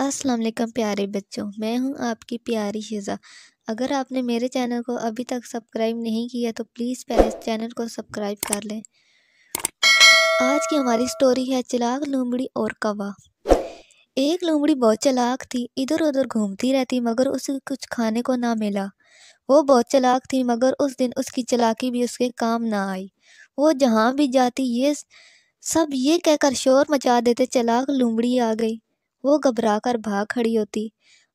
السلام علیکم پیارے بچوں، میں ہوں آپ کی پیاری شیزا۔ اگر آپ نے میرے چینل کو ابھی تک سبسکرائب نہیں کیا تو پلیز پہلے اس چینل کو سبسکرائب کر لیں۔ آج کی ہماری سٹوری ہے چلاک لومڑی اور کوا۔ ایک لومڑی بہت چلاک تھی، ادھر ادھر گھومتی رہتی مگر اسے کچھ کھانے کو نہ ملا۔ وہ بہت چلاک تھی مگر اس دن اس کی چلاکی بھی اس کے کام نہ آئی۔ وہ جہاں بھی جاتی یہ کہہ کر شور مچا دیتے چلاک لومڑی آ گئی۔ وہ گھبرا کر بھاگ کھڑی ہوتی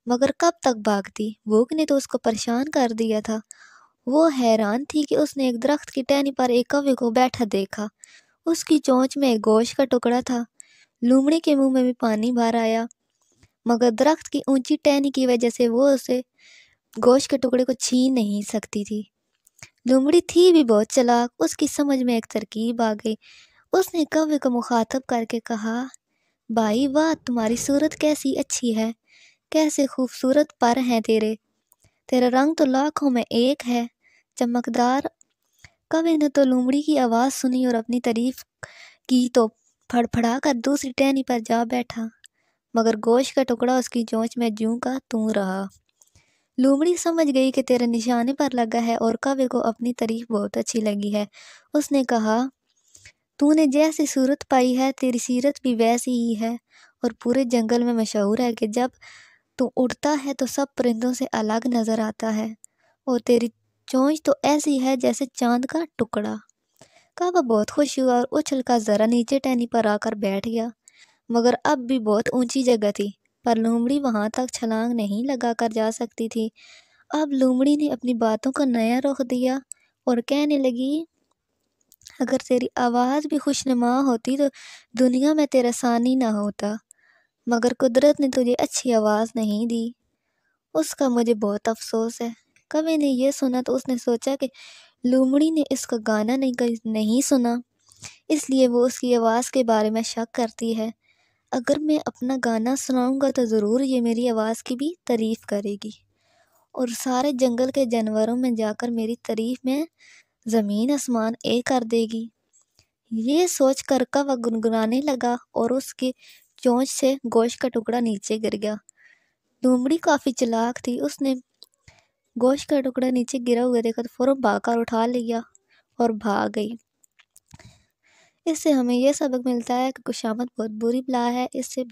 مگر کب تک بھاگتی، بھوک نے تو اس کو پریشان کر دیا تھا۔ وہ حیران تھی کہ اس نے ایک درخت کی ٹہنی پر ایک کوے کو بیٹھا دیکھا۔ اس کی چونچ میں ایک گوشت کا ٹکڑا تھا۔ لومڑی کے منہ میں بھی پانی بھر آیا مگر درخت کی اونچی ٹہنی کی وجہ سے وہ اسے گوشت کے ٹکڑے کو چھین نہیں سکتی تھی۔ لومڑی تھی بھی بہت چلاک، اس کی سمجھ میں ایک ترکیب آ گئی۔ اس نے کوے کو مخاطب کر کے کہا، بھائی واہ، تمہاری صورت کیسی اچھی ہے، کیسے خوبصورت پر ہیں تیرا رنگ تو لاکھوں میں ایک ہے، چمکدار۔ کوے نے تو لومڑی کی آواز سنی اور اپنی تعریف کی تو پھڑ پھڑا کر دوسری ٹہنی پر جا بیٹھا مگر گوشت کا ٹکڑا اس کی چونچ میں جوں کا توں رہا۔ لومڑی سمجھ گئی کہ تیرے نشانے پر لگا ہے اور کوے کو اپنی تعریف بہت اچھی لگی ہے۔ اس نے کہا، تو نے جیسی صورت پائی ہے تیری سیرت بھی ویسی ہی ہے اور پورے جنگل میں مشہور ہے کہ جب تو اڑتا ہے تو سب پرندوں سے الگ نظر آتا ہے، اور تیری چونچ تو ایسی ہے جیسے چاند کا ٹکڑا۔ کعبہ بہت خوش ہوا اور اچھل کا ذرا نیچے ٹہنی پر آ کر بیٹھ گیا مگر اب بھی بہت اونچی جگہ تھی، پر لومڑی وہاں تک چھلانگ نہیں لگا کر جا سکتی تھی۔ اب لومڑی نے اپنی باتوں کا نیا رخ دیا اور کہنے لگی، اگر تیری آواز بھی خوشنما ہوتی تو دنیا میں تیرا ثانی نہ ہوتا، مگر قدرت نے تجھے اچھی آواز نہیں دی، اس کا مجھے بہت افسوس ہے۔ کوے نے یہ سنا تو اس نے سوچا کہ لومڑی نے اس کا گانا نہیں سنا، اس لیے وہ اس کی آواز کے بارے میں شک کرتی ہے۔ اگر میں اپنا گانا سناؤں گا تو ضرور یہ میری آواز کی بھی تعریف کرے گی اور سارے جنگل کے جانوروں میں جا کر میری تعریف میں زمین آسمان ایک کر دے گی۔ یہ سوچ کر کوا گنگنانے لگا اور اس کی چونچ سے گوشت کا ٹکڑا نیچے گر گیا۔ لومڑی کافی چلاک تھی، اس نے گوشت کا ٹکڑا نیچے گرا ہوا دیکھا تو فوراً بھاگ کر اٹھا لیا اور بھاگ گئی۔ اس سے ہمیں یہ سبق ملتا ہے کہ خوشامد بہت بری بلا ہے، اس سے